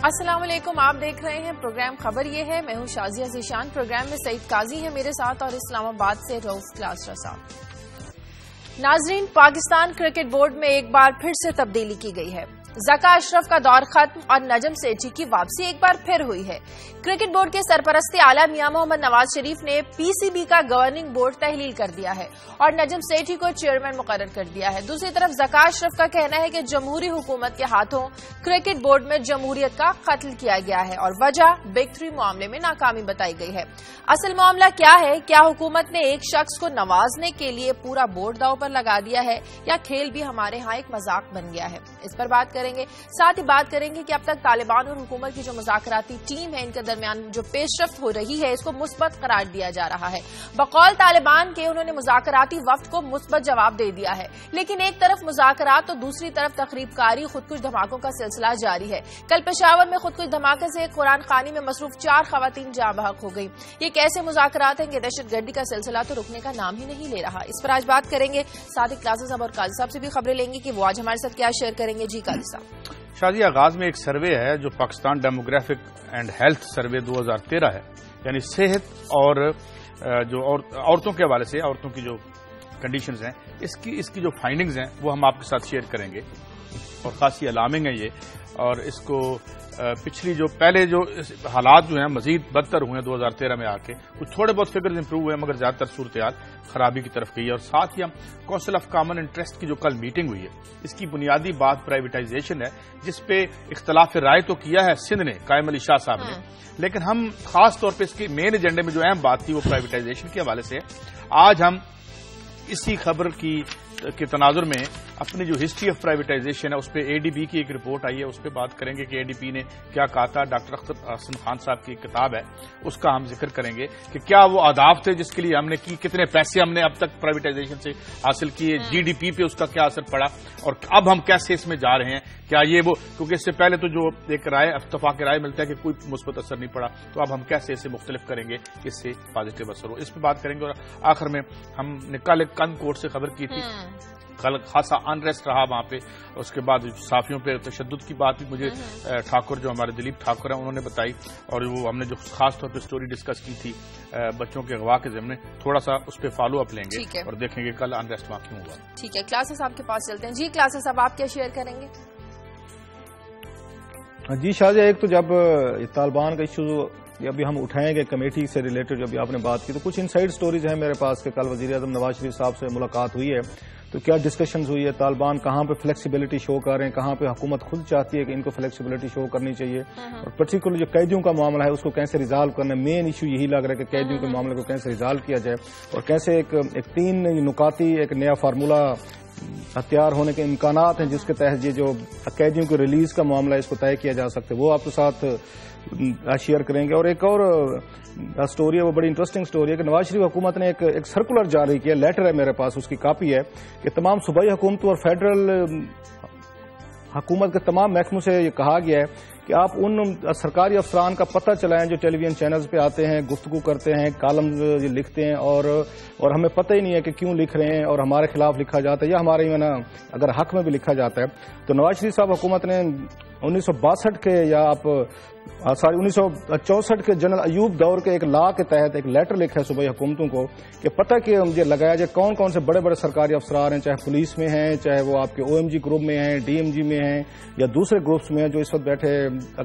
السلام علیکم، آپ دیکھ رہے ہیں پروگرام خبر یہ ہے۔ میں ہوں شازیہ ذیشان۔ پروگرام میں سعید قاضی ہے میرے ساتھ اور اسلام آباد سے رؤف کلاس رسا۔ ناظرین، پاکستان کرکٹ بورڈ میں ایک بار پھر سے تبدیلی کی گئی ہے۔ ذکا اشرف کا دور ختم اور نجم سیٹھی کی واپسی ایک بار پھر ہوئی ہے۔ کرکٹ بورڈ کے سرپرست اعلیٰ میاں محمد نواز شریف نے پی سی بی کا گورننگ بورڈ تحلیل کر دیا ہے اور نجم سیٹھی کو چیئرمین مقرر کر دیا ہے۔ دوسری طرف ذکا اشرف کا کہنا ہے کہ جمہوری حکومت کے ہاتھوں کرکٹ بورڈ میں جمہوریت کا قتل کیا گیا ہے اور وجہ بگ 3 معاملے میں ناکامی بتائی گئی ہے۔ اصل معاملہ کیا ہے؟ کیا حکومت نے ایک شخص کو نوازنے کے لیے پورا بورڈ داؤ پر لگا دیا ہے یا کھیل بھی ہمارے ہاں ایک مذاق بن گیا ہے؟ اس پر بات کریں گے۔ ساتھ ہی بات کریں گے کہ اب تک طالبان اور حکومت کی جو مذاکراتی ٹیم ہے ان کے درمیان جو پیش رفت ہو رہی ہے اس کو مثبت قرار دیا جا رہا ہے۔ بقول طالبان کے انہوں نے مذاکراتی وفد کو مثبت جواب دے دیا ہے، لیکن ایک طرف مذاکرات تو دوسری طرف تخریب کاری خودکش دھماکوں کا سلسلہ جاری ہے۔ کل پشاور میں خودکش دھماکے سے قرآن خوانی میں مصروف 4 خواتین جاں بحق ہو گئی۔ یہ کیسے مذاکرات ہیں کہ دہشت گردی کا سلسلہ تو رکنے کا نام ہی نہیں لے رہا؟ اس پر آج بات کریں گے۔ ساتھ ہی کلاسز صاحب اور قاضی صاحب سے بھی خبریں لیں گے کہ وہ آج ہمارے ساتھ کیا شیئر کریں گے۔ جی قاضی صاحب۔ شادی آغاز میں ایک سروے ہے جو Pakistan demographic and health survey 2013 ہے، یعنی صحت اور جو عورتوں کے حوالے سے عورتوں کی جو کنڈیشنز ہیں اس کی جو فائنڈنگز ہیں وہ ہم آپ کے ساتھ شیئر کریں گے اور خاصی الارمنگ ہے یہ، اور اس کو پچھلی جو پہلے جو حالات جو ہیں مزید بدتر ہوئے ہیں 2013 میں آ کے، کچھ تھوڑے بہت فگرز امپروو ہوئے ہیں مگر زیادہ تر صورتحال خرابی کی طرف گئی ہے۔ اور ساتھ ہی ہم کونسل آف کامن انٹرسٹ کی جو کل میٹنگ ہوئی ہے اس کی بنیادی بات پرائیویٹائزیشن ہے، جس پہ اختلاف رائے تو کیا ہے سندھ نے، قائم علی شاہ صاحب نے، لیکن ہم خاص طور پہ اس کی مین ایجنڈے میں جو اہم بات تھی وہ پرائیویٹائزیشن کے حوالے سے آج ہم اسی خبر کے تناظر میں اپنی جو ہسٹری آف پرائیویٹائزیشن ہے اس پہ اے ڈی بی کی ایک رپورٹ آئی ہے، اس پہ بات کریں گے کہ اے ڈی بی نے کیا کہا تھا۔ ڈاکٹر اختر حسن خان صاحب کی ایک کتاب ہے اس کا ہم ذکر کریں گے کہ کیا وہ اہداف تھے جس کے لیے ہم نے کی، کتنے پیسے ہم نے اب تک پرائیویٹائزیشن سے حاصل کیے، جی ڈی پی پہ اس کا کیا اثر پڑا اور اب ہم کیسے اس میں جا رہے ہیں۔ کیا یہ وہ، کیونکہ اس سے پہلے تو جو ایک رائے اتفاق رائے ملتا ہے کہ کوئی مثبت اثر نہیں پڑا، تو اب ہم کیسے اسے مختلف کریں گے کہ اس سے پازیٹو اثر ہو، اس پہ بات کریں گے۔ اور آخر میں ہم نے کل ایک کن کوٹ سے خبر کی تھی، کل خاصا انریسٹ رہا وہاں پہ، اس کے بعد صحافیوں پہ تشدد کی بات بھی مجھے ٹھاکر جو ہمارے دلیپ ٹھاکر ہیں انہوں نے بتائی، اور وہ ہم نے جو خاص طور پہ سٹوری ڈسکس کی تھی بچوں کے اغوا کے ضمن، تھوڑا سا اس پہ فالو اپ لیں گے اور دیکھیں گے کل انریسٹ وہاں کیوں ہوا۔ ٹھیک ہے، کلاسز صاحب کے پاس چلتے ہیں۔ جی کلاسز صاحب، آپ کیا شیئر کریں گے؟ جی شاہجہاں، ایک تو جب طالبان کا ایشو ابھی ہم اٹھائیں گے کمیٹی سے ریلیٹڈ، جب آپ نے بات کی تو کچھ انسائڈ سٹوریز ہیں میرے پاس کہ کل وزیر اعظم نواز شریف صاحب سے ملاقات ہوئی ہے تو کیا ڈسکشنز ہوئی ہے، طالبان کہاں پہ فلیکسیبلٹی شو کر رہے ہیں، کہاں پہ حکومت خود چاہتی ہے کہ ان کو فلیکسیبلٹی شو کرنی چاہیے، اور پرٹیکولر جو قیدیوں کا معاملہ ہے اس کو کیسے ریزالو کرنا ہے۔ مین ایشو یہی لگ رہا ہے کہ قیدیوں کے معاملے کو کیسے ریزالو کیا جائے اور کیسے ایک 3 نکاتی ایک نیا فارمولہ ہتھیار ہونے کے امکانات ہیں جس کے تحت یہ جو قیدیوں کو ریلیز کا معاملہ ہے اس کو طے کیا جا سکتا ہے، وہ آپ کے ساتھ شیئر کریں گے۔ اور ایک اور سٹوری ہے، وہ بڑی انٹرسٹنگ سٹوری ہے کہ نواز شریف حکومت نے ایک سرکولر جاری کیا، لیٹر ہے میرے پاس، اس کی کاپی ہے، کہ تمام صوبائی حکومتوں اور فیڈرل حکومت کے تمام محکموں سے یہ کہا گیا ہے کہ آپ ان سرکاری افسران کا پتہ چلائیں جو ٹیلی ویژن چینلز پہ آتے ہیں، گفتگو کرتے ہیں، کالم لکھتے ہیں اور ہمیں پتہ ہی نہیں ہے کہ کیوں لکھ رہے ہیں اور ہمارے خلاف لکھا جاتا ہے یا ہمارے اگر حق میں بھی لکھا جاتا ہے۔ تو نواز شریف صاحب حکومت نے 1962 کے یا آپ 1964 کے جنرل ایوب دور کے ایک لا کے تحت ایک لیٹر لکھا ہے صوبائی حکومتوں کو کہ پتہ کہ مجھے لگایا جائے کون کون سے بڑے بڑے سرکاری افسران ہیں، چاہے پولیس میں ہیں، چاہے وہ آپ کے او ایم جی گروپ میں ہیں، ڈی ایم جی میں ہیں یا دوسرے گروپس میں ہیں جو اس وقت بیٹھے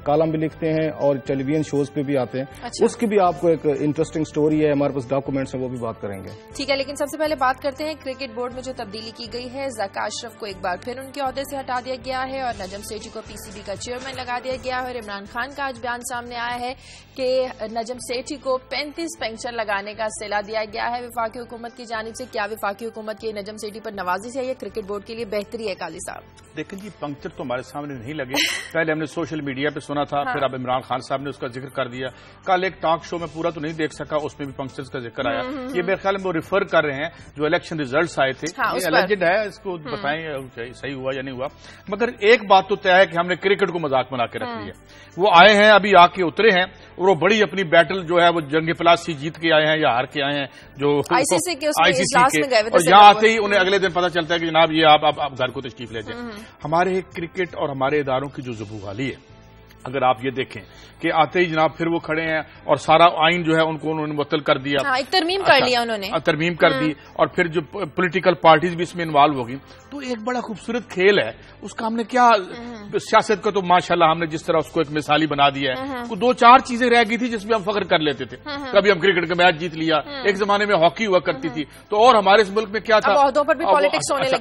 کالم بھی لکھتے ہیں اور ٹیلی ویژن شوز پہ بھی آتے ہیں۔ اس کی بھی آپ کو ایک انٹرسٹنگ سٹوری ہے، ہمارے پاس ڈاکومنٹس ہیں، وہ بھی بات کریں گے۔ ٹھیک ہے، لیکن سب سے پہلے بات کرتے ہیں کرکٹ بورڈ میں جو تبدیلی کی گئی ہے۔ ذکا اشرف کو ایک بار پھر ان کے عہدے سے ہٹا دیا گیا ہے اور نجم سیٹھی کو پی سی بی کا چیئرمین لگا دیا گیا ہے، اور عمران خان کا آج بیان سامنے آیا ہے کہ نجم سیٹھی کو 35 پنکچر لگانے کا صلاح دیا گیا ہے وفاقی حکومت کی جانب سے۔ کیا وفاقی حکومت کی نجم سیٹھی پر نوازش ہے یا کرکٹ بورڈ کے لیے بہتری ہے؟ قاضی صاحب دیکھیں جی، پنکچر تو ہمارے سامنے نہیں لگے، پہلے ہم نے سوشل میڈیا پہ سنا تھا، پھر اب عمران خان صاحب نے اس کا ذکر کر دیا۔ کل ایک ٹاک شو میں پورا تو نہیں دیکھ سکا، اس میں بھی پنکچرز کا ذکر آیا۔ یہ میرے خیال میں وہ ریفر کر رہے ہیں جو الیکشن ریزلٹس آئے تھے، یہ الجڈ ہے، اس کو بتائیں صحیح ہوا یا نہیں ہوا، مگر ایک بات تو طے ہے کہ ہم نے کرکٹ کو مذاق بنا کے رکھ لیا۔ وہ آئے ہیں، ابھی آ کے اترے ہیں اور وہ بڑی اپنی بیٹل جو ہے وہ جنگ پلاسی جیت کے آئے ہیں یا ہار کے آئے ہیں جو آئی سی سی کے، اور یہاں آتے ہی انہیں اگلے دن پتہ چلتا ہے کہ جناب یہ آپ گھر کو تشریف لے جائیں۔ ہمارے کرکٹ اور ہمارے اداروں کی جو زبوغالی ہے اگر آپ یہ دیکھیں کہ آتے ہی جناب پھر وہ کھڑے ہیں اور سارا آئین جو ہے ان کو انہوں نے معطل کر دیا, ایک ترمیم کر لیا انہوں نے, ترمیم کر دی, اور پھر جو پولیٹیکل پارٹیز بھی اس میں انوالو ہوگی. تو ایک بڑا خوبصورت کھیل ہے اس کا. ہم نے کیا سیاست کا تو ماشاءاللہ ہم نے جس طرح اس کو ایک مثالی بنا دیا ہے. کو 2-4 چیزیں رہ گئی تھی جس میں ہم فخر کر لیتے تھے. کبھی ہم کرکٹ کا میچ جیت لیا, ایک زمانے میں ہاکی ہوا کرتی تھی, تو اور ہمارے اس ملک میں کیا تھا,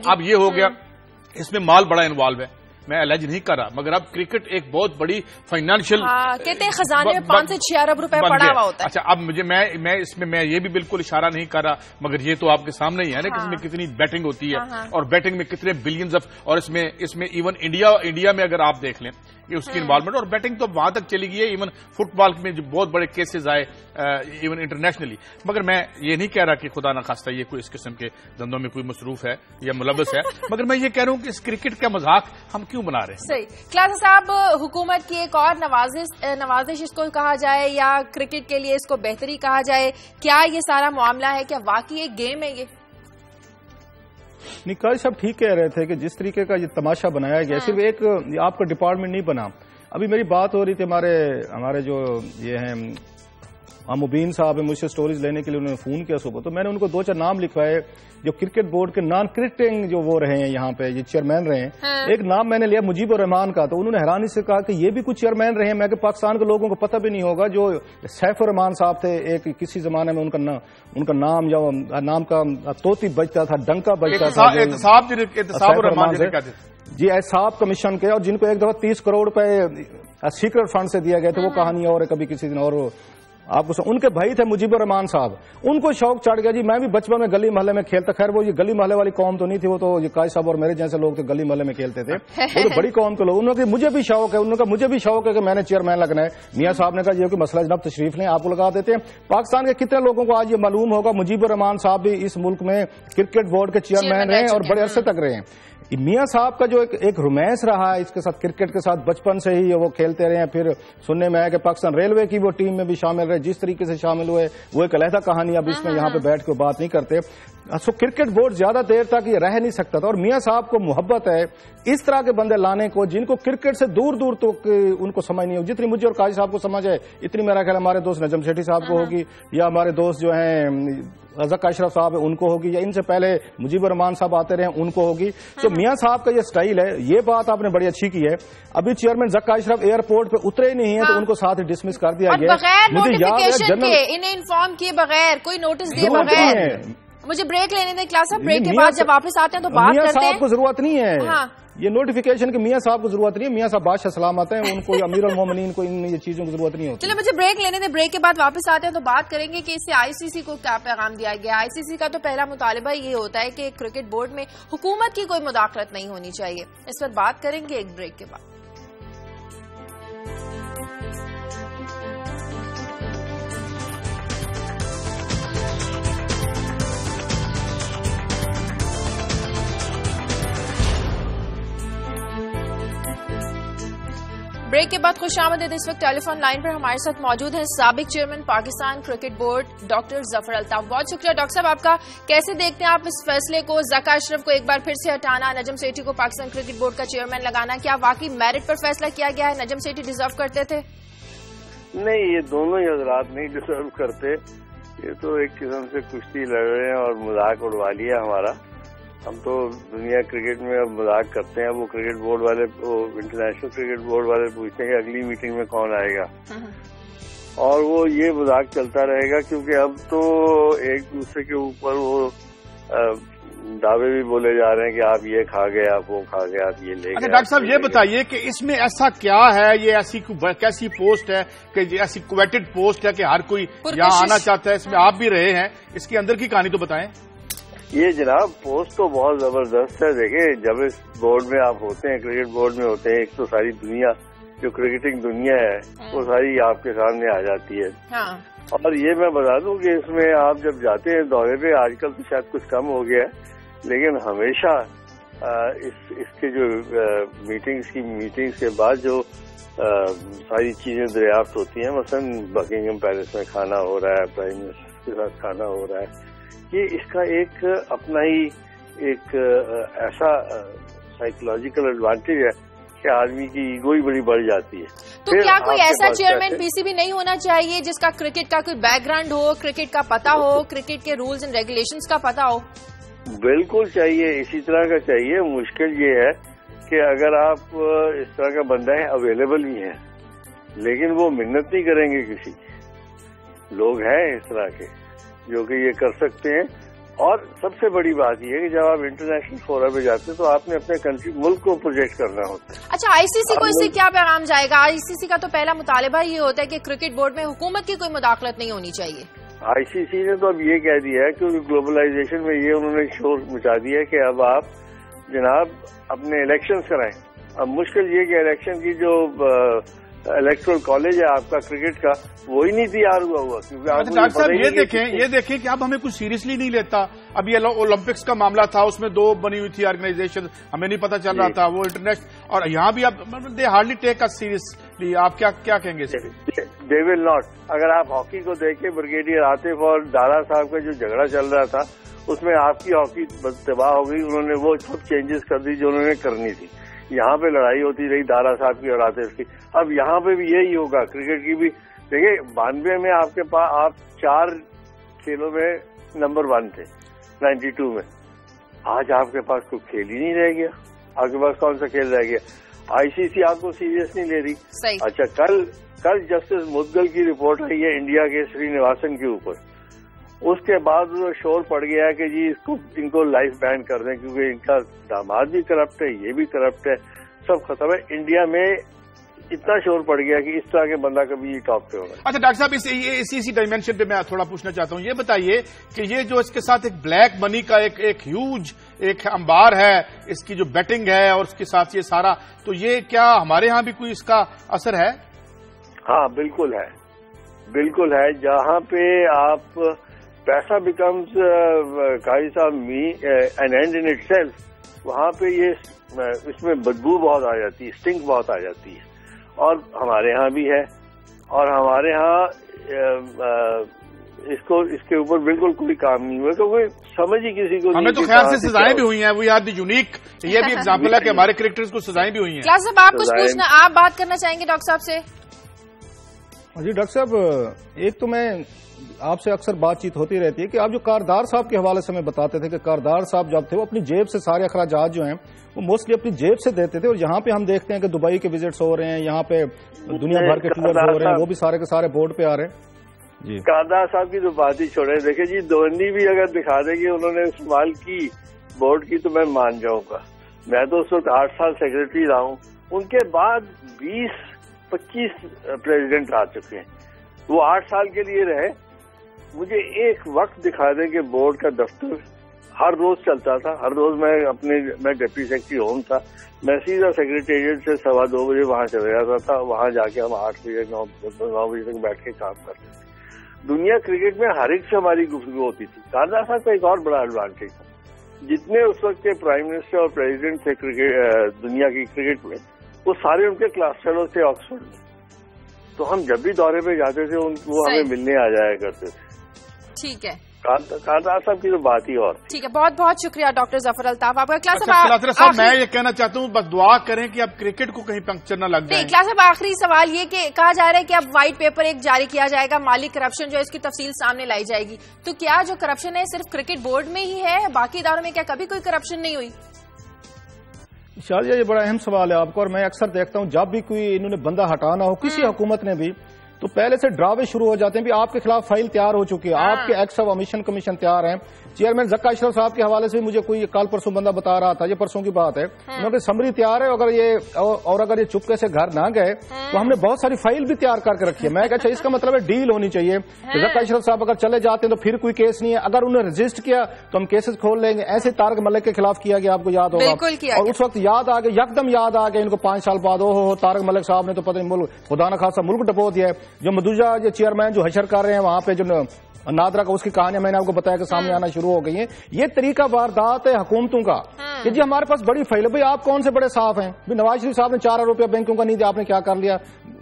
اب یہ ہو گیا. اس میں مال بڑا انوالو ہے, میں الج نہیں کر رہا, مگر اب کرکٹ ایک بہت بڑی فائنینشیل, کہتے ہیں خزانے میں 5 سے 6 ارب روپے پڑا ہوا ہوتا ہے. اچھا, اب میں اس میں یہ بھی بالکل اشارہ نہیں کر رہا, مگر یہ تو آپ کے سامنے ہی ہے نا کہ اس میں کتنی بیٹنگ ہوتی ہے, اور بیٹنگ میں کتنے بلینز آف, اور اس میں ایون انڈیا میں اگر آپ دیکھ لیں کہ اس کی انوالومنٹ, اور بیٹنگ تو وہاں تک چلی گئی ہے, ایون فٹ بال میں جو بہت بڑے کیسز آئے ایون انٹرنیشنلی. مگر میں یہ نہیں کہہ رہا کہ خدا نخواستہ یہ کوئی اس قسم کے دندوں میں کوئی مصروف ہے یا ملوث ہے, مگر میں یہ کہہ رہا ہوں کہ اس کرکٹ کا مذاق ہم کیوں بنا رہے ہیں. صحیح. کلاس صاحب, حکومت کی ایک اور نوازش اس کو کہا جائے یا کرکٹ کے لیے اس کو بہتری کہا جائے, کیا یہ سارا معاملہ ہے, کیا واقعی ایک گیم ہے یہ؟ نہیں, قاضی صاحب ٹھیک کہہ رہے تھے کہ جس طریقے کا یہ تماشا بنایا گیا, صرف ایک آپ کا ڈپارٹمنٹ نہیں بنا. ابھی میری بات ہو رہی تھی, ہمارے جو یہ ہیں مبین صاحب ہیں, مجھ سے سٹوریز لینے کے لیے انہوں نے فون کیا صبح, تو میں نے ان کو 2-4 نام لکھوائے جو کرکٹ بورڈ کے نان کرکٹنگ جو وہ رہے ہیں یہاں پہ, یہ چیئرمین رہے ہیں. ایک نام میں نے لیا مجیب الرحمان کا, تو انہوں نے حیرانی سے کہا کہ یہ بھی کچھ چیئرمین رہے ہیں. میں کہ پاکستان کے لوگوں کو پتہ بھی نہیں ہوگا, جو سیف الرحمان صاحب تھے, ایک کسی زمانے میں ان کا نام یا نام کا طوطی بجتا تھا, ڈنکا بجتا تھا, جی احتساب کمیشن کے, اور جن کو ایک دفعہ 30 کروڑ روپے سیکرٹ فنڈ سے دیا گئے تھے, وہ کہانی اور کبھی کسی دن. اور آپ کو ان کے بھائی تھے مجیب الرحمان صاحب, ان کو شوق چڑھ گیا جی, میں بھی بچپن میں گلی محلے میں کھیلتا. خیر وہ یہ گلی محلے والی قوم تو نہیں تھی, وہ تو یہ قائد صاحب اور میرے جیسے لوگ تو گلی محلے میں کھیلتے تھے, وہ تو بڑی قوم کے لوگ. انہوں نے مجھے بھی شوق ہے, انہوں نے کہا مجھے بھی شوق ہے کہ میں نے چیئرمین لگنا ہے. میاں صاحب نے کہا یہ کہ مسئلہ جناب تشریف لیں, آپ کو لگا دیتے ہیں. پاکستان کے کتنے لوگوں کو آج یہ معلوم ہوگا مجیب الرحمان صاحب بھی اس ملک میں کرکٹ بورڈ کے چیئرمین رہے اور بڑے عرصے تک رہے ہیں. میاں صاحب کا جو ایک رومانس رہا ہے اس کے ساتھ, کرکٹ کے ساتھ بچپن سے ہی وہ کھیلتے رہے ہیں. پھر سننے میں آیا کہ پاکستان ریلوے کی وہ ٹیم میں بھی شامل رہے, جس طریقے سے شامل ہوئے وہ ایک علیحدہ کہانی, اب اس میں یہاں پہ بیٹھ کے بات نہیں کرتے. سو کرکٹ بورڈ زیادہ دیر تک یہ رہ نہیں سکتا تھا, اور میاں صاحب کو محبت ہے اس طرح کے بندے لانے کو جن کو کرکٹ سے دور دور تک ان کو سمجھ نہیں ہو. جتنی مجھے اور قاضی صاحب کو سمجھ ہے اتنی میرا خیال ہمارے دوست نجم سیٹھی صاحب کو ہوگی, یا ہمارے دوست جو ہیں رزق اشرف صاحب ان کو ہوگی, یا ان سے پہلے مجیب الرحمان صاحب آتے رہے ان کو ہوگی. تو میاں صاحب کا یہ سٹائل ہے, یہ بات آپ نے بڑی اچھی کی ہے. ابھی چیئرمین زکا اشرف ایئرپورٹ پہ اترے ہی نہیں ہیں, تو ان کو ساتھ ڈسمس کر دیا گیا. مجھے یاد ہے انہیں انفارم کیے بغیر, کوئی نوٹس دیے بغیر. مجھے بریک لینے دیں کلاس صاحب, بریک کے بعد جب واپس آتے ہیں تو بات کرتے ہیں. میاں صاحب کو ضرورت نہیں ہے یہ نوٹیفیکیشن کی, میاں صاحب کو ضرورت نہیں ہے. میاں صاحب بادشاہ سلامت ہیں, ان کو امیر المومنین کو ان یہ چیزوں کی ضرورت نہیں ہوتی. چلے مجھے بریک لینے دیں, بریک کے بعد واپس آتے ہیں تو بات کریں گے کہ اس سے آئی سی سی کو کیا پیغام دیا گیا. آئی سی سی کا تو پہلا مطالبہ یہ ہوتا ہے کہ کرکٹ بورڈ میں حکومت کی کوئی مداخلت نہیں ہونی چاہیے. اس پر بات کریں گے ایک بریک کے بعد. بریک کے بعد خوش آمدید. اس وقت ٹیلی فون لائن پر ہمارے ساتھ موجود ہیں سابق chairman Pakistan cricket board doctor Zafar Altaf. بہت شکریہ ڈاکٹر صاحب آپ کا. کیسے دیکھتے ہیں آپ اس فیصلے کو, زکا اشرف کو ایک بار پھر سے ہٹانا, نجم سیٹھی کو پاکستان کرکٹ بورڈ کا چیئرمین لگانا, کیا واقعی میرٹ پر فیصلہ کیا گیا ہے؟ نجم سیٹھی ڈیزرو کرتے تھے؟ نہیں, یہ دونوں ہی حضرات نہیں ڈیزرو کرتے. یہ تو ایک قسم سے کشتی لڑ رہے ہیں اور مذاق اڑوا لیا ہمارا. ہم تو دنیا کرکٹ میں اب مذاق کرتے ہیں. وہ کرکٹ بورڈ والے, انٹرنیشنل کرکٹ بورڈ والے پوچھتے ہیں کہ اگلی میٹنگ میں کون آئے گا, اور وہ یہ مذاق چلتا رہے گا, کیونکہ اب تو ایک دوسرے کے اوپر وہ دعوے بھی بولے جا رہے ہیں کہ آپ یہ کھا گئے, آپ وہ کھا گئے, آپ یہ لے گئے. اچھا ڈاکٹر صاحب یہ بتائیے کہ اس میں ایسا کیا ہے, یہ ایسی کیسی پوسٹ ہے کہ ایسی کویٹڈ پوسٹ ہے کہ ہر کوئی یہاں آنا چاہتا ہے, اس میں آپ بھی رہے ہیں, اس کے اندر کی کہانی تو بتائیں. یہ جناب پوسٹ تو بہت زبردست ہے. دیکھیں, جب اس بورڈ میں آپ ہوتے ہیں, کرکٹ بورڈ میں ہوتے ہیں, ایک تو ساری دنیا جو کرکٹنگ دنیا ہے وہ ساری آپ کے سامنے آ جاتی ہے. اور یہ میں بتا دوں کہ اس میں آپ جب جاتے ہیں دورے پہ, آج کل تو شاید کچھ کم ہو گیا ہے, لیکن ہمیشہ اس کے جو میٹنگز کے بعد جو ساری چیزیں دریافت ہوتی ہیں, مثلا بکنگھم پیلس میں کھانا ہو رہا ہے, پرائم منسٹر کے ساتھ کھانا ہو رہا ہے, یہ اس کا ایک اپنا ہی ایک ایسا سائیکولوجیکل ایڈوانٹیج ہے کہ آدمی کی ایگو ہی بڑی بڑھ جاتی ہے. تو کیا کوئی ایسا چیئرمین PCB نہیں ہونا چاہیے جس کا کرکٹ کا کوئی بیک گراؤنڈ ہو, کرکٹ کا پتا ہو, کرکٹ کے رولز اینڈ ریگولیشنز کا پتا ہو؟ بالکل چاہیے, اسی طرح کا چاہیے. مشکل یہ ہے کہ اگر آپ اس طرح کا بندہ ہے, اویلیبل بھی ہیں, لیکن وہ محنت نہیں کریں گے. کسی لوگ ہیں اس طرح کے جو کہ یہ کر سکتے ہیں. اور سب سے بڑی بات یہ ہے کہ جب آپ انٹرنیشنل فورم پہ جاتے ہیں تو آپ نے اپنے کنٹری ملک کو پروجیکٹ کرنا ہوتا ہے. اچھا, ICC کو اس سے کیا پیغام جائے گا؟ ICC کا تو پہلا مطالبہ یہ ہوتا ہے کہ کرکٹ بورڈ میں حکومت کی کوئی مداخلت نہیں ہونی چاہیے. ICC نے تو اب یہ کہہ دیا ہے کہ گلوبلائزیشن میں یہ انہوں نے شور مچا دیا ہے کہ اب آپ جناب اپنے الیکشنز کرائیں. اب مشکل یہ کہ الیکشن کی جو الیکٹرل کالج ہے آپ کا کرکٹ کا, وہی نہیں تیار ہوا کیونکہ ڈاکٹر صاحب یہ دیکھیں کہ اب ہمیں کچھ سیریسلی نہیں لیتا. اب یہ اولمپکس کا معاملہ تھا, اس میں 2 بنی ہوئی تھی آرگنائزیشن, ہمیں نہیں پتا چل رہا تھا وہ انٹرنیشنل, اور یہاں بھی اب they hardly take us seriously. آپ کیا کہیں گے؟ دے ول ناٹ. اگر آپ ہاکی کو دیکھیں, بریگیڈیئر عاطف اور دارا صاحب کا جو جھگڑا چل رہا تھا اس میں آپ کی ہاکی تباہ ہو گئی. انہوں نے وہ سب چینجز کر دی جو انہوں نے کرنی تھی. یہاں پہ لڑائی ہوتی رہی دارا صاحب کی اور عاطف کی. اب یہاں پہ بھی یہی ہوگا. کرکٹ کی بھی دیکھیں, 92 میں آپ کے پاس آپ 4 کھیلوں میں نمبر 1 تھے, 92 میں. آج آپ کے پاس کوئی کھیل ہی نہیں رہ گیا. آپ کے پاس کون سا کھیل رہ گیا؟ ICC آپ کو سیریس نہیں لے رہی. اچھا, کل جسٹس مدگل کی رپورٹ آئی ہے انڈیا کے سری نواسن کے اوپر. اس کے بعد شور پڑ گیا کہ جی ان کو لائف بین کر دیں کیونکہ ان کا داماد بھی کرپٹ ہے, یہ بھی کرپٹ ہے, سب ختم ہے. انڈیا میں اتنا شور پڑ گیا کہ اس طرح کے بندہ کبھی ٹاپ پہ ہوگا. اچھا ڈاکٹر صاحب, اسی ڈائمینشن پہ میں تھوڑا پوچھنا چاہتا ہوں. یہ بتائیے کہ یہ جو اس کے ساتھ ایک بلیک منی کا ایک ہیوج ایک انبار ہے, اس کی جو بیٹنگ ہے اور اس کے ساتھ یہ سارا, تو یہ کیا ہمارے ہاں بھی کوئی اس کا اثر ہے؟ ہاں بالکل ہے, بالکل ہے. جہاں پہ آپ پیسہ بیکمز قاضی صاحب an end in itself, وہاں پہ یہ اس میں بدبو بہت آ جاتی ہے, اسٹنک بہت آ جاتی ہے. اور ہمارے ہاں بھی ہے, اور ہمارے ہاں اس کے اوپر بالکل کوئی کام نہیں ہوا کیونکہ سمجھ ہی کسی کو. ہمیں تو خیال سے سزائیں بھی ہوئی ہیں, وی آر دی یونیک. یہ بھی ایگزامپل ہے کہ ہمارے کرکٹرز کو سزائیں بھی ہوئی ہیں. کیا صاحب آپ کچھ پوچھنا, آپ بات کرنا چاہیں گے ڈاکٹر صاحب سے؟ جی ڈاکٹر صاحب, ایک تو میں آپ سے اکثر بات چیت ہوتی رہتی ہے کہ آپ جو کاردار صاحب کے حوالے سے ہمیں بتاتے تھے کہ کاردار صاحب جب تھے وہ اپنی جیب سے سارے اخراجات جو ہیں وہ موسٹلی اپنی جیب سے دیتے تھے. اور یہاں پہ ہم دیکھتے ہیں کہ دبئی کے وزٹس ہو رہے ہیں, یہاں پہ دنیا بھر کے ٹورز ہو رہے ہیں, وہ بھی سارے کے سارے بورڈ پہ آ رہے ہیں. جی کاردار صاحب کی تو بات ہی چھوڑے. دیکھیں جی, دھونی بھی اگر دکھا دے کہ انہوں نے استعمال کی بورڈ کی تو میں مان جاؤں گا. میں تو اس وقت 8 سال سیکرٹری رہا ہوں. ان کے بعد 20-25 پریزیڈنٹ آ چکے ہیں. وہ 8 سال کے لیے رہے. مجھے ایک وقت دکھا دیں کہ بورڈ کا دفتر ہر روز چلتا تھا. ہر روز میں ڈپٹی سیکرٹری ہوم تھا, میں سیدھا سیکرٹریٹ سے 2:15 بجے وہاں چلا جاتا تھا. وہاں جا کے ہم 8 بجے 9 بجے تک بیٹھ کے کام کرتے تھے. دنیا کرکٹ میں ہر ایک سے ہماری گفتگو ہوتی تھی. کاردار صاحب کا ایک اور بڑا ایڈوانٹیج تھا, جتنے اس وقت کے پرائم منسٹر اور پریزیڈنٹ تھے دنیا کی کرکٹ میں, وہ سارے ان کے کلاس فیلو تھے آکسفورڈ میں. تو ہم جب بھی دورے پہ جاتے تھے وہ ہمیں ملنے آ جایا کرتے تھے. ٹھیک ہے, کاردار صاحب کی تو بات ہی اور. ٹھیک ہے, بہت بہت شکریہ ڈاکٹر ظفر الطاف. آپ کا کلاس صاحب میں یہ کہنا چاہتا ہوں بس دعا کریں کہ اب کرکٹ کو کہیں پنکچر نہ لگ جائے. کلاس صاحب آخری سوال یہ کہ کہا جا رہا ہے کہ اب وائٹ پیپر ایک جاری کیا جائے گا, مالی کرپشن جو اس کی تفصیل سامنے لائی جائے گی. تو کیا جو کرپشن ہے صرف کرکٹ بورڈ میں ہی ہے, باقی اداروں میں کیا کبھی کوئی کرپشن نہیں ہوئی؟ شاذیہ, یہ بڑا اہم سوال ہے آپ کو, اور میں اکثر دیکھتا ہوں جب بھی کوئی انہوں نے بندہ ہٹانا ہو کسی حکومت نے بھی تو پہلے سے ڈراوے شروع ہو جاتے ہیں. بھی آپ کے خلاف فائل تیار ہو چکی ہے, آپ کے ایکٹس آف امیشن کمیشن تیار ہیں. چیئرمین ذکا اشرف صاحب کے حوالے سے مجھے کوئی کل پرسوں بندہ بتا رہا تھا, یہ پرسوں کی بات ہے, انہوں نے سمری تیار ہے. اگر یہ چپکے سے گھر نہ گئے تو ہم نے بہت ساری فائل بھی تیار کر کے رکھی ہے. میں کہا اچھا اس کا مطلب ہے ڈیل ہونی چاہیے. ذکا اشرف صاحب اگر چلے جاتے ہیں تو پھر کوئی کیس نہیں ہے, اگر انہوں نے رجسٹ کیا تو ہم کیسز کھول لیں گے. ایسے طارق ملک کے خلاف کیا گیا, آپ کو یاد ہوگا, اور اس وقت یاد آ گیا, یکدم یاد آ گیا ان کو 5 سال بعد, طارق ملک صاحب نے تو پتہ نہیں ملک خدا نہ خاصا ملک ڈبو دیا ہے. جو مدوجہ چیئرمین جو حشر کر رہے ہیں وہاں پہ جو نادرا کا, اس کی کہانیاں میں نے آپ کو بتایا کہ سامنے آنا شروع ہو گئی ہیں. یہ طریقہ واردات ہے حکومتوں کا کہ جی ہمارے پاس بڑی فائل ہے. بھائی آپ کون سے بڑے صاف ہیں؟ نواز شریف صاحب نے 4 ارب روپیہ بینکوں کا نہیں دیا, آپ نے کیا کر لیا؟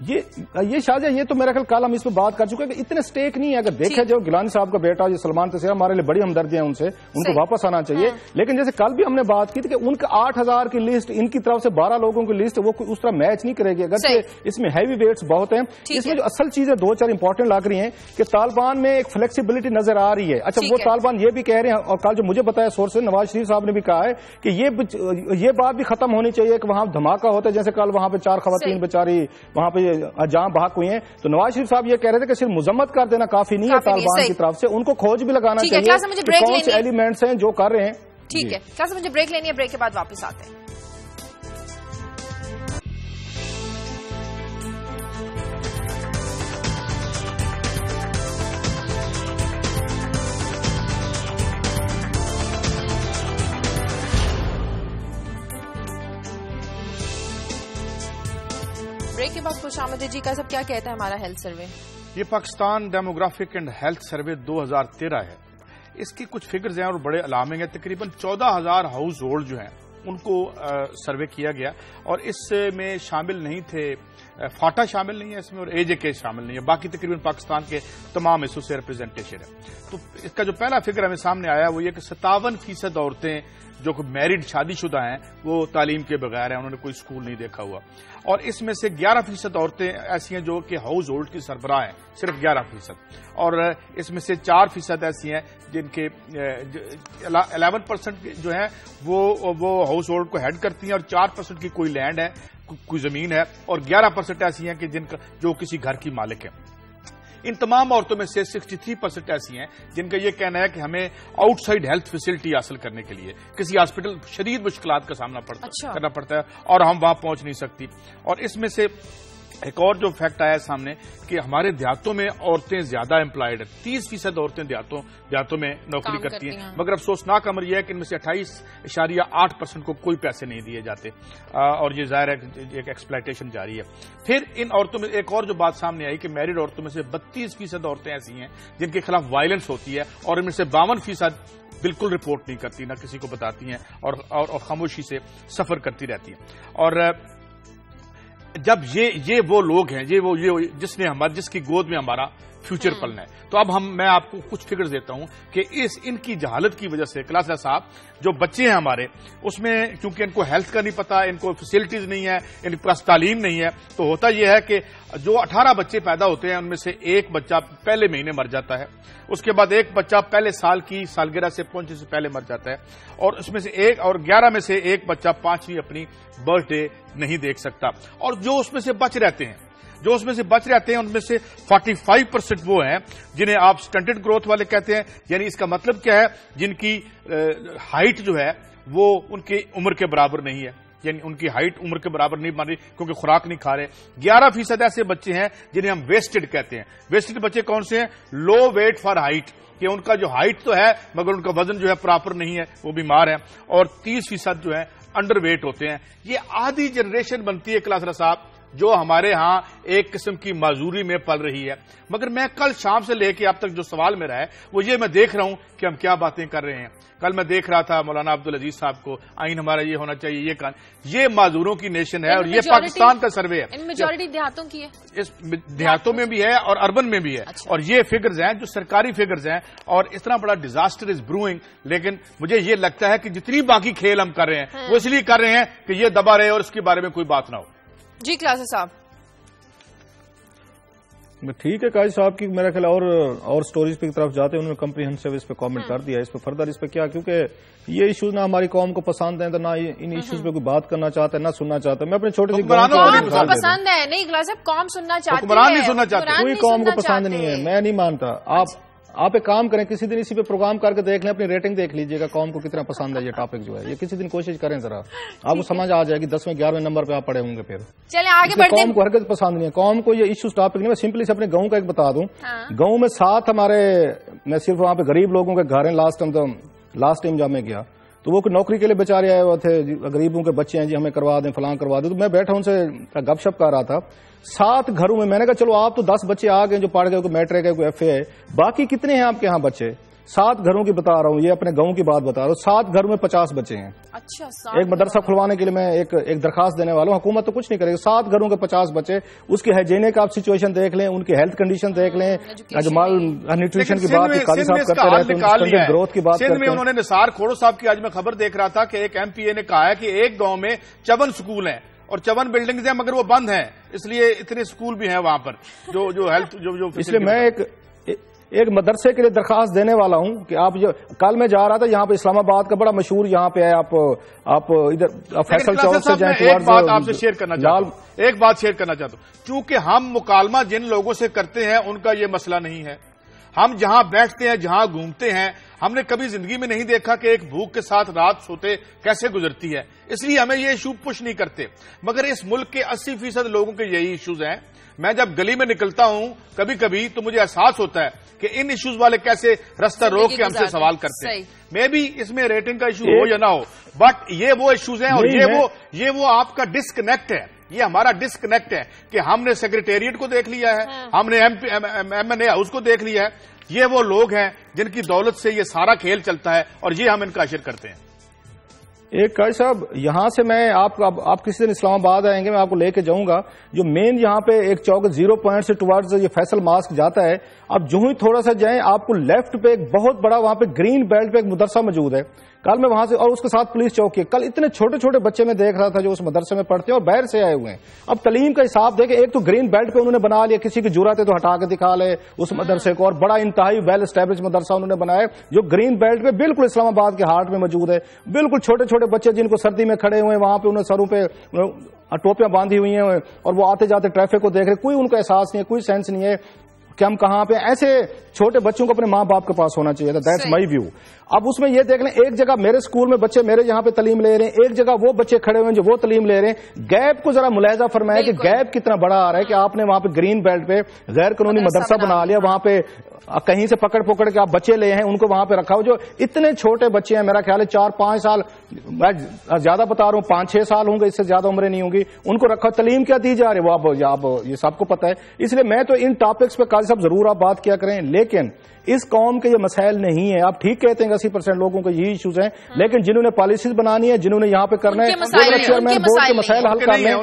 یہ شاہجہاں یہ تو میرا خیال کل ہم اس پہ بات کر چکے ہیں کہ اتنے سٹیک نہیں ہے. اگر دیکھا جو گیلانی صاحب کا بیٹا جو سلمان تسیرا ہمارے لیے بڑی ہمدردی ہے ان سے, ان کو واپس آنا چاہیے. لیکن جیسے کل بھی ہم نے بات کی تھی کہ ان کا 8,000 کی لسٹ, ان کی طرف سے 12 لوگوں کی لسٹ, وہ اس طرح میچ نہیں کرے گی. اگرچہ اس میں ہیوی ویٹس بہت ہیں. اس میں جو اصل چیزیں 2-4 امپورٹنٹ لگ رہی ہیں کہ طالبان میں ایک فلیکسیبلٹی نظر آ رہی ہے. اچھا وہ طالبان یہ بھی کہہ رہے ہیں, اور کل جو مجھے بتایا سورس سے نواز شریف صاحب نے بھی کہا ہے کہ یہ بات بھی ختم ہونی چاہیے کہ وہاں دھماکہ ہوتا ہے, جیسے کل وہاں پہ 4 خواتین بیچاری وہاں پہ جہاں بحق ہوئی ہیں. تو نواز شریف صاحب یہ کہہ رہے تھے کہ صرف مذمت کر دینا کافی نہیں ہے طالبان کی طرف سے, ان کو کھوج بھی لگانا چاہیے کہ کون سے ایلیمنٹس ہیں جو کر رہے ہیں. ٹھیک ہے کلاس, مجھے بریک لینی ہے, بریک کے بعد واپس آتے ہیں. بریک کے بعد خوش آمدید جی. کا سب کیا کہتا ہے ہمارا ہیلتھ سروے؟ یہ Pakistan demographic and health survey 2013 ہے. اس کی کچھ فگرز ہیں اور بڑے علامے ہیں. تقریباً 14,000 ہاؤس ہولڈ جو ہیں ان کو سروے کیا گیا, اور اس میں شامل نہیں تھے, فاٹا شامل نہیں ہے اس میں, اور AJK شامل نہیں ہے. باقی تقریباً پاکستان کے تمام حصوں سے ریپرزینٹیشن ہے. تو اس کا جو پہلا فگر ہمیں سامنے آیا وہ یہ کہ 57% عورتیں جو میرڈ شادی شدہ ہیں وہ تعلیم کے بغیر ہیں, انہوں نے کوئی اسکول نہیں دیکھا ہوا. اور اس میں سے 11% عورتیں ایسی ہیں جو کہ ہاؤس ہولڈ کی سربراہ ہیں, صرف 11%. اور اس میں سے 4% ایسی ہیں جن کے 11% جو ہیں وہ ہاؤس ہولڈ کو ہیڈ کرتی ہیں, اور 4% کی کوئی لینڈ ہے, کوئی زمین ہے, اور 11% ایسی ہیں کہ جو کسی گھر کی مالک ہیں. ان تمام عورتوں میں سے 63% ایسی ہیں جن کا یہ کہنا ہے کہ ہمیں آؤٹ سائڈ ہیلتھ فیسلٹی حاصل کرنے کے لیے کسی ہاسپٹل شدید مشکلات کا سامنا کرنا پڑتا ہے, اور ہم وہاں پہنچ نہیں سکتی. اور اس میں سے ایک اور جو فیکٹ آیا سامنے کہ ہمارے دیہاتوں میں عورتیں زیادہ امپلائڈ ہیں. 30% عورتیں دیہاتوں میں نوکری کرتی ہیں, مگر افسوسناک امر یہ ہے کہ ان میں سے 28.8% کو کوئی پیسے نہیں دیے جاتے, اور یہ ظاہر ہے کہ ایک ایکسپلائٹیشن جاری ہے. پھر ان عورتوں میں ایک اور جو بات سامنے آئی کہ میرڈ عورتوں میں سے 32% عورتیں ایسی ہیں جن کے خلاف وائلنس ہوتی ہے, اور ان میں سے 52% بالکل رپورٹ نہیں کرتی, نہ کسی کو بتاتی ہیں, اور خاموشی سے سفر کرتی رہتی ہیں. اور جب یہ وہ لوگ ہیں جس کی گود میں ہمارا فیوچر پلنا ہے. تو اب میں آپ کو کچھ فگرز دیتا ہوں کہ ان کی جہالت کی وجہ سے کلاس صاحب جو بچے ہیں ہمارے, اس میں چونکہ ان کو ہیلتھ کا نہیں پتا, ان کو فیسلٹیز نہیں ہے, ان کے پاس تعلیم نہیں ہے, تو ہوتا یہ ہے کہ جو 18 بچے پیدا ہوتے ہیں ان میں سے ایک بچہ پہلے مہینے مر جاتا ہے, اس کے بعد ایک بچہ پہلے سال کی سالگرہ سے پہنچنے سے پہلے مر جاتا ہے, اور اس میں سے 11 میں سے ایک بچہ 5ویں اپنی برتھ ڈے نہیں دیکھ سکتا. اور جو اس میں سے بچ رہتے ہیں ان میں سے 45% وہ ہیں جنہیں آپ سٹنٹڈ گروتھ والے کہتے ہیں. یعنی اس کا مطلب کیا ہے, جن کی ہائٹ جو ہے وہ ان کی عمر کے برابر نہیں ہے, یعنی ان کی ہائٹ عمر کے برابر نہیں بن رہی کیونکہ خوراک نہیں کھا رہے. 11% ایسے بچے ہیں جنہیں ہم ویسٹڈ کہتے ہیں. ویسٹڈ بچے کون سے ہیں؟ لو ویٹ فار ہائٹ, کہ ان کا جو ہائٹ تو ہے مگر ان کا وزن جو ہے پراپر نہیں ہے, وہ بیمار ہیں. اور 30% جو ہے انڈر ویٹ ہوتے ہیں. یہ آدھی جنریشن بنتی ہے کلاسرا صاحب جو ہمارے ہاں ایک قسم کی معذوری میں پل رہی ہے. مگر میں کل شام سے لے کے اب تک جو سوال میرا ہے وہ یہ میں دیکھ رہا ہوں کہ ہم کیا باتیں کر رہے ہیں. کل میں دیکھ رہا تھا مولانا عبدالعزیز صاحب کو, آئین ہمارا یہ ہونا چاہیے, یہ معذوروں کی نیشن ہے, اور یہ پاکستان کا سروے ہے. میجورٹی دیہاتوں کی ہے, اس دیہاتوں میں بھی ہے اور اربن میں بھی ہے. اور یہ فگرز ہیں جو سرکاری فگرز ہیں, اور اتنا بڑا ڈیزاسٹر از بروئنگ. لیکن مجھے یہ لگتا ہے کہ جتنی باقی کھیل ہم کر رہے ہیں وہ اس لیے کر رہے ہیں کہ یہ دبا رہے اور اس کے بارے میں کوئی بات نہ ہو. جی کلاسر صاحب. ٹھیک ہے قاضی صاحب کی میرا خیال اور سٹوریز کی طرف جاتے ہیں, انہوں نے کمپریہنسو اس پہ کامنٹ کر دیا. اس پہ فردر اس پہ کیا, کیونکہ یہ ایشوز نہ ہماری قوم کو پسند ہیں, تو نہ ان ایشوز پہ کوئی بات کرنا چاہتا ہے, نہ سننا چاہتا ہے. میں اپنے چھوٹے سے قوم پسند ہے نہیں کلاس صاحب, قوم سننا چاہتی ہے, کوئی قوم کو پسند نہیں ہے, میں نہیں مانتا. آپ ایک کام کریں, کسی دن اسی پہ پروگرام کر کے دیکھ لیں, اپنی ریٹنگ دیکھ لیجئے گا قوم کو کتنا پسند ہے یہ ٹاپک جو ہے. یہ کسی دن کوشش کریں ذرا, آپ کو سمجھ آ جائے گی. 10ویں 11ویں نمبر پہ آپ پڑے ہوں گے. پھر چلیں آگے بڑھتے ہیں. قوم کو ہرگز پسند نہیں ہے, قوم کو یہ ایشوز ٹاپک نہیں. میں سمپلی سے اپنے گاؤں کا ایک بتا دوں. گاؤں میں 7 ہمارے, میں صرف وہاں پہ غریب لوگوں کے گھر ہیں. لاسٹ ٹائم جب میں گیا تو وہ نوکری کے لیے بیچارے آئے ہوئے تھے, غریبوں کے بچے ہیں جی ہمیں کروا دیں, فلاں کروا دیں. تو میں بیٹھا ان سے گپ شپ کر رہا تھا. 7 گھروں میں نے کہا چلو آپ تو 10 بچے آ گئے جو پڑھ گئے, کوئی میٹرک ہے, کوئی FA ہے, باقی کتنے ہیں آپ کے ہاں بچے؟ 7 گھروں کی بتا رہا ہوں، یہ اپنے گاؤں کی بات بتا رہا ہوں، 7 گھروں میں 50 بچے ہیں. اچھا، ایک مدرسہ کھلوانے کے لیے میں ایک درخواست دینے والا ہوں. حکومت تو کچھ نہیں کرے گی. 7 گھروں کے 50 بچے، اس کی ہائیجینک آپ سچویشن دیکھ لیں، ان کی ہیلتھ کنڈیشن دیکھ لیں. مال نیوٹریشن کی بات قاضی صاحب کرتے رہتے ہیں، گروتھ کی بات سندھ میں انہوں نے نثار کھوڑو صاحب کی آج میں خبر دیکھ رہا تھا کہ ایک ایم پی اے نے کہا ہے کہ ایک گاؤں میں 54 سکول ہیں اور 54 بلڈنگز ہیں مگر وہ بند ہیں، اس لیے اتنے سکول بھی ہیں وہاں پر جو ہیلتھ جو اس لیے میں ایک مدرسے کے لیے درخواست دینے والا ہوں کہ آپ جو کل میں جا رہا تھا یہاں پہ اسلام آباد کا بڑا مشہور یہاں پہ ہے، آپ ادھر فیصل چوک سے جائیں. ایک بات آپ سے شیئر کرنا چاہتا ہوں، چونکہ ہم مکالمہ جن لوگوں سے کرتے ہیں ان کا یہ مسئلہ نہیں ہے. ہم جہاں بیٹھتے ہیں، جہاں گھومتے ہیں، ہم نے کبھی زندگی میں نہیں دیکھا کہ ایک بھوک کے ساتھ رات سوتے کیسے گزرتی ہے، اس لیے ہمیں یہ ایشو پش نہیں کرتے. مگر اس ملک کے 80% لوگوں کے یہی ایشوز ہیں. میں جب گلی میں نکلتا ہوں کبھی کبھی تو مجھے احساس ہوتا ہے کہ ان ایشوز والے کیسے رستہ روک کے ہم سے سوال کرتے ہیں. میں بھی اس میں ریٹنگ کا ایشو ہو یا نہ ہو، بٹ یہ وہ ایشوز ہیں اور یہ وہ آپ کا ڈسکنیکٹ ہے، یہ ہمارا ڈسکنیکٹ ہے کہ ہم نے سیکریٹریٹ کو دیکھ لیا ہے، ہم نے ایم این اے ہاؤس کو دیکھ لیا ہے. یہ وہ لوگ ہیں جن کی دولت سے یہ سارا کھیل چلتا ہے اور یہ ہم ان کا اشر کرتے ہیں. ایک قاضی صاحب یہاں سے میں آپ کسی دن اسلام آباد آئیں گے، میں آپ کو لے کے جاؤں گا. جو مین یہاں پہ ایک چوک 0 پوائنٹ سے ٹوارڈز یہ فیصل ماسک جاتا ہے، اب جو ہی تھوڑا سا جائیں آپ کو لیفٹ پہ ایک بہت بڑا وہاں پہ گرین بیلٹ پہ ایک مدرسہ موجود ہے. کل میں وہاں سے، اور اس کے ساتھ پولیس چوکی ہے. کل اتنے چھوٹے چھوٹے بچے میں دیکھ رہا تھا جو اس مدرسے میں پڑھتے ہیں اور باہر سے آئے ہوئے ہیں. اب تعلیم کا حساب دیکھیں، ایک تو گرین بیلٹ پہ انہوں نے بنا لیا، کسی کی جرات ہے تو ہٹا کے دکھا لے اس مدرسے کو، اور بڑا انتہائی ویل اسٹیبلش مدرسہ انہوں نے بنایا جو گرین بیلٹ پہ بالکل اسلام آباد کے ہارٹ میں موجود ہے. بالکل چھوٹے چھوٹے بچے جن کو سردی میں کھڑے ہوئے ہیں وہاں پہ، انہیں سروں پہ ٹوپیاں باندھی ہوئی ہیں اور وہ آتے جاتے ٹریفک کو دیکھ رہے، کوئی ان کا احساس نہیں ہے، کوئی سینس نہیں ہے کہ ہم کہاں پہ. ایسے چھوٹے بچوں کو اپنے ماں باپ کے پاس ہونا چاہیے تھا. That's my view. اب اس میں یہ دیکھ لیں، ایک جگہ میرے اسکول میں بچے میرے یہاں پہ تعلیم لے رہے ہیں، ایک جگہ وہ بچے کھڑے ہوئے ہیں جو وہ تعلیم لے رہے ہیں. گیپ کو ذرا ملاحظہ فرمائے کہ گیپ کتنا بڑا آ رہا ہے کہ آپ نے وہاں پہ گرین بیلٹ پہ غیر قانونی مدرسہ بنا لیا، وہاں پہ کہیں سے پکڑ کے آپ بچے لے ہیں ان کو وہاں پہ رکھا ہو. جو اتنے چھوٹے بچے ہیں، میرا خیال ہے 4-5 سال، میں زیادہ بتا رہا ہوں 5-6 سال ہوں گے، اس سے زیادہ عمریں نہیں ہوں گی، ان کو رکھا. تعلیم کیا دی جا رہی ہے وہ آپ یہ سب کو پتا ہے. اس لیے میں تو ان ٹاپکس پہ قاضی صاحب ضرور آپ بات کیا کریں، لیکن اس قوم کے یہ مسائل نہیں ہیں. آپ ٹھیک کہتے ہیں 80% لوگوں کو یہی ایشوز ہیں، لیکن جنہوں نے پالیسیز بنانی ہے، جنہوں نے یہاں پہ کرنا ہے، چیئرمین بورڈ کے مسائل حل کر لیں.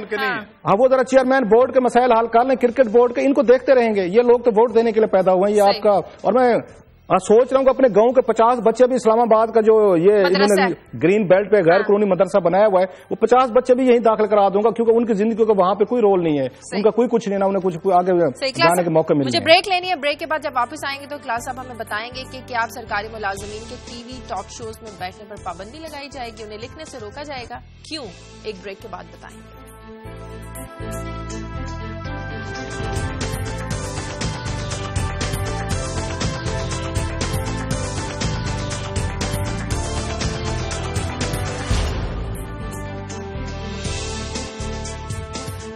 ہاں، وہ ذرا چیئرمین بورڈ کے مسائل حل کر لیں. کرکٹ بورڈ کے ان کو دیکھتے رہیں گے، یہ لوگ تو ووٹ دینے کے لیے پیدا ہوئے ہیں. یہ آپ کا، اور میں سوچ رہا ہوں کہ اپنے گاؤں کے 50 بچے بھی اسلام آباد کا جو یہ انہوں نے گرین بیلٹ پہ غیر قانونی مدرسہ بنایا ہوا ہے، وہ 50 بچے بھی یہیں داخل کرا دوں گا، کیونکہ ان کی زندگی کا وہاں پہ کوئی رول نہیں ہے، ان کا کوئی کچھ نہیں ہے، انہیں کچھ آگے جانے کے موقع ملے. مجھے بریک لینی ہے. بریک کے بعد جب واپس آئیں گے تو کلاس صاحب ہمیں بتائیں گے کہ کیا آپ سرکاری ملازمین کے ٹی وی ٹاک شوز میں بیٹھنے پر پابندی لگائی جائے گی، انہیں لکھنے سے روکا جائے گا، کیوں؟ ایک بریک کے بعد بتائیں گے.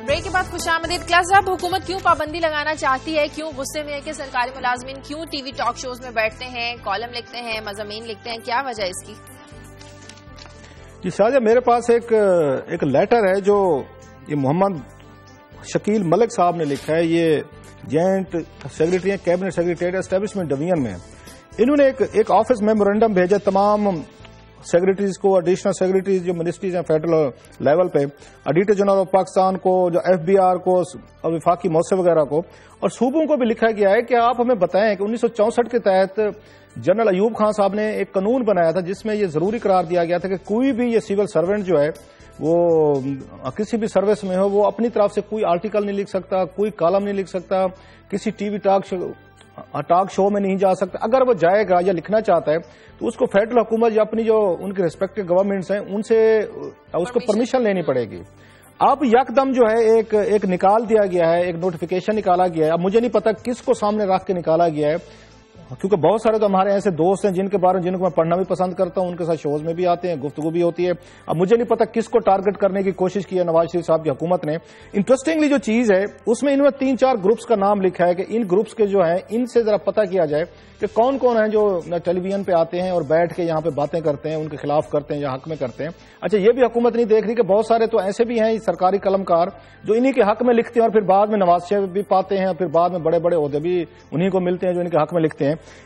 بریک کے بعد خوش آمدید. کلاس صاحب، حکومت کیوں پابندی لگانا چاہتی ہے؟ کیوں غصے میں ہے کہ سرکاری ملازمین کیوں ٹی وی ٹاک شوز میں بیٹھتے ہیں، کالم لکھتے ہیں، مضامین لکھتے ہیں؟ کیا وجہ ہے اس کی؟ جی شاہجہاں، میرے پاس ایک لیٹر ہے جو یہ محمد شکیل ملک صاحب نے لکھا ہے. یہ جوائنٹ سیکرٹری ہیں، کیبنٹ سیکرٹری اسٹیبلشمنٹ ڈویژن میں. انہوں نے ایک آفس میمورنڈم بھیجا تمام سیکرٹریز کو، ایڈیشنل سیکرٹریز جو منسٹریز ہیں فیڈرل لیول پہ، ایڈیٹر جنرل آف پاکستان کو، جو FBR کو، وفاقی موثر وغیرہ کو، اور صوبوں کو بھی لکھا گیا ہے کہ آپ ہمیں بتائیں کہ 1964 کے تحت جنرل ایوب خان صاحب نے ایک قانون بنایا تھا جس میں یہ ضروری قرار دیا گیا تھا کہ کوئی بھی یہ سول سرونٹ جو ہے وہ کسی بھی سروس میں ہو، وہ اپنی طرف سے کوئی آرٹیکل نہیں لکھ سکتا، کوئی کالم نہیں لکھ سکتا، کسی ٹی وی ٹاک شو میں نہیں جا سکتا. اگر وہ جائے گا یا لکھنا چاہتا ہے تو اس کو فیڈرل حکومت یا اپنی جو ان کے ریسپیکٹو گورنمنٹس ہیں ان سے اس کو پرمیشن لینی پڑے گی. اب یکدم جو ہے ایک نکال دیا گیا ہے، ایک نوٹیفیکیشن نکالا گیا ہے. اب مجھے نہیں پتا کس کو سامنے رکھ کے نکالا گیا ہے، کیونکہ بہت سارے تو ہمارے ایسے دوست ہیں جن کو میں پڑھنا بھی پسند کرتا ہوں، ان کے ساتھ شوز میں بھی آتے ہیں، گفتگو بھی ہوتی ہے. اب مجھے نہیں پتا کس کو ٹارگٹ کرنے کی کوشش کی ہے نواز شریف صاحب کی حکومت نے. انٹرسٹنگلی جو چیز ہے اس میں انہوں نے 3-4 گروپس کا نام لکھا ہے کہ ان گروپس کے جو ہیں ان سے ذرا پتہ کیا جائے کہ کون کون ہیں جو ٹیلی ویژن پہ آتے ہیں اور بیٹھ کے یہاں پہ باتیں کرتے ہیں، ان کے خلاف کرتے ہیں یا حق میں کرتے ہیں. اچھا، یہ بھی حکومت نہیں دیکھ رہی کہ بہت سارے تو ایسے بھی ہیں سرکاری قلمکار جو انہی کے حق میں لکھتے ہیں اور پھر بعد میں نواز شریف بھی پاتے ہیں اور پھر بعد میں بڑے بڑے عہدے بھی انہی کو ملتے ہیں جو ان کے حق میں لکھتے ہیں.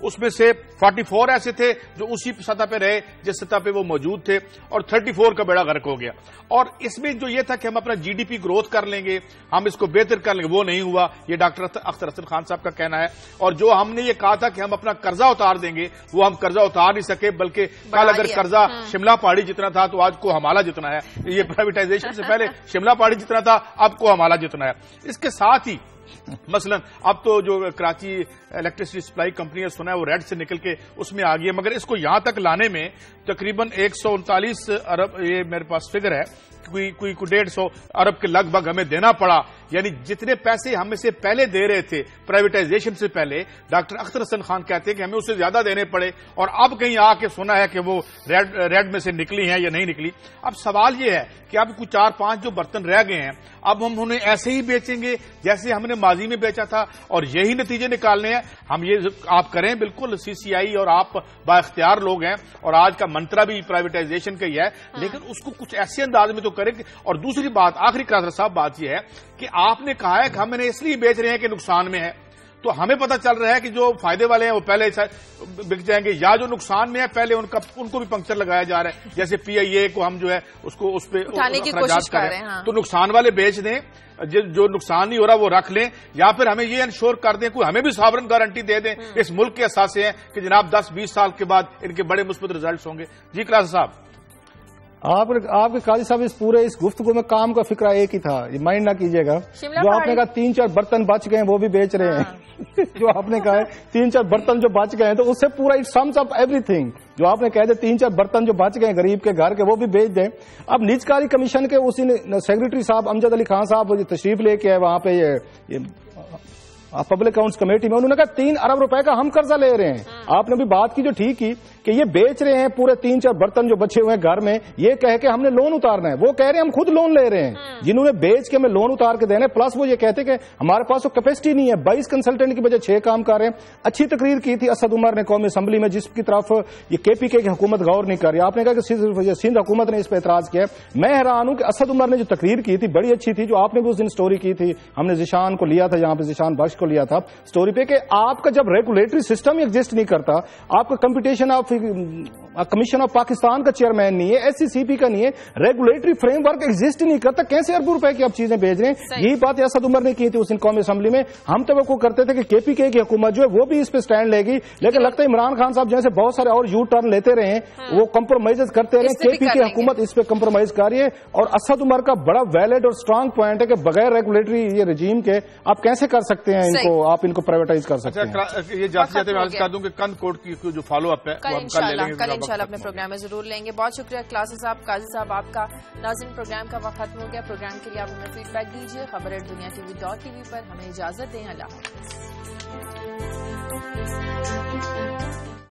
اس میں سے 44 ایسے تھے جو اسی سطح پہ رہے جس سطح پہ وہ موجود تھے، اور 34 کا بیڑا غرق ہو گیا. اور اس میں جو یہ تھا کہ ہم اپنا جی ڈی پی گروتھ کر لیں گے، ہم اس کو بہتر کر لیں گے، وہ نہیں ہوا. یہ ڈاکٹر اختر حسن خان صاحب کا کہنا ہے. اور جو ہم نے یہ کہا تھا کہ ہم اپنا قرضہ اتار دیں گے، وہ ہم قرضہ اتار نہیں سکے، بلکہ کل اگر قرضہ شملہ پہاڑی جتنا تھا تو آج کو ہمالہ جتنا ہے. یہ پرائیویٹائزیشن سے پہلے شملہ پہاڑی جتنا تھا، اب کو ہمالہ جتنا ہے. اس کے ساتھ ہی مثلا اب تو جو کراچی الیکٹریسٹی سپلائی کمپنی ہے سنا ہے وہ ریڈ سے نکل کے اس میں آ گئی ہے، مگر اس کو یہاں تک لانے میں تقریباً 139 ارب، یہ میرے پاس فگر ہے، کوئی 150 ارب کے لگ بھگ ہمیں دینا پڑا. یعنی جتنے پیسے ہم سے پہلے دے رہے تھے پرائیویٹائزیشن سے پہلے، ڈاکٹر اختر حسن خان کہتے ہیں کہ ہمیں اس سے زیادہ دینے پڑے، اور اب کہیں آ کے سنا ہے کہ وہ ریڈ میں سے نکلی ہیں یا نہیں نکلی. اب سوال یہ ہے کہ اب کچھ 4-5 جو برتن رہ گئے ہیں، اب ہم انہیں ایسے ہی بیچیں گے جیسے ہم نے ماضی میں بیچا تھا، اور یہی نتیجے نکالنے ہیں. ہم یہ آپ کریں، بالکل سی سی آئی اور آپ با اختیار لوگ ہیں، اور آج کا منترا بھی پرائیویٹائزیشن کا ہی ہے، لیکن اس کو کچھ ایسے انداز میں تو کریں. اور دوسری بات، آخری کاسر صاحب بات یہ ہے کہ آپ نے کہا ہے کہ ہم انہیں اس لیے بیچ رہے ہیں کہ نقصان میں ہے، تو ہمیں پتہ چل رہا ہے کہ جو فائدے والے ہیں وہ پہلے بک جائیں گے، یا جو نقصان میں ہے پہلے ان کو بھی پنکچر لگایا جا رہا ہے. جیسے پی آئی اے کو ہم جو ہے اس پہ اخراجات کر رہے ہیں، تو نقصان والے بیچ دیں، جو نقصان نہیں ہو رہا وہ رکھ لیں، یا پھر ہمیں یہ انشور کر دیں، کوئی ہمیں بھی ساورن گارنٹی دے دیں اس ملک کے اثاثے ہیں کہ جناب 10-20 سال کے بعد ان کے بڑے مثبت ریزلٹس ہوں گے. جی کلاس صاحب، آپ کے قاضی صاحب اس گفتگو میں کام کا فکرہ ایک ہی تھا، یہ مائنڈ نہ کیجیے گا. جو آپ نے کہا 3-4 برتن بچ گئے ہیں وہ بھی بیچ رہے ہیں. جو آپ نے کہا ہے 3-4 برتن جو بچ گئے ہیں، تو اس سے پورا it sums up everything. جو آپ نے کہا تھے 3-4 برتن جو بچ گئے غریب کے گھر کے وہ بھی بیچ دیں. اب نجکاری کمیشن کے اسی سیکرٹری صاحب امجد علی خان صاحب تشریف لے کے آئے وہاں پہ یہ پبلک اکاؤنٹس کمیٹی میں، انہوں نے کہا 3 ارب روپے کا ہم قرضہ لے رہے ہیں. آپ نے بھی بات کی جو ٹھیک کی کہ یہ بیچ رہے ہیں پورے 3-4 برتن جو بچے ہوئے ہیں گھر میں، یہ کہہ کے ہم نے لون اتارنا ہے. وہ کہہ رہے ہیں ہم خود لون لے رہے ہیں، جنہوں نے بیچ کے ہمیں لون اتار کے دینا ہے. پلس وہ یہ کہتے کہ ہمارے پاس تو کیپیسٹی نہیں ہے، 22 کنسلٹنٹ کی بجائے 6 کام کر رہے ہیں. اچھی تقریر کی تھی اسد عمر نے قومی اسمبلی میں، جس کی طرف یہ کے پی کے کی حکومت غور نہیں کر رہی. آپ نے کہا کہ سندھ حکومت نے اس پہ اعتراض کیا. میں حیران ہوں کہ اسد عمر نے جو تقریر کی تھی بڑی اچھی تھی، جو آپ نے بھی اس دن سٹوری کی تھی، ہم نے ذیشان کو لیا تھا، یہاں پہ ذیشان بخش کو لیا تھا سٹوری پہ، کہ آپ کا جب ریگولیٹری سسٹم ایگزسٹ نہیں کرتا، آپ کا competition of commission of Pakistan کا چیئرمین نہیں ہے، ایس سی سی پی کا نہیں ہے، ریگولیٹری فریم ورک ایگزسٹ نہیں کرتا، کیسے اربوں روپے کی آپ چیزیں بھیج رہے ہیں. یہی بات اسد عمر نے کی تھی اس دن قومی اسمبلی میں. ہم توقع کرتے تھے کہ کے پی کے کی حکومت جو ہے وہ بھی اس پہ سٹینڈ لے گی، لیکن لگتا ہے عمران خان صاحب جیسے بہت سارے اور یو ٹرن لیتے رہے ہیں، وہ کمپرومائز کرتے رہے. کے پی کی حکومت اس پہ کمپرومائز کر رہی ہے. اور اسد عمر کا بڑا ویلڈ اور اسٹرانگ پوائنٹ ہے کہ بغیر ریگولیٹری یہ رجیم کے آپ کیسے کر سکتے ہیں ان کو، آپ ان کو پرائیویٹائز کر سکتے ہیں. یہ جاتے جاتے میں عرض کر دوں کہ کند کوڈ کی جو فالو اپ ہے وہ ہم کل لے لیں گے، کل انشاءاللہ اپنے پروگرام میں ضرور لیں گے. بہت شکریہ کلاس صاحب، قاضی صاحب آپ کا. ناظرین پروگرام کا وقت ختم ہو گیا. پروگرام کے لیے آپ ہمیں فیڈ بیک دیجیے. خبر@دنیا.tv پر ہمیں اجازت دیں. اللہ حافظ.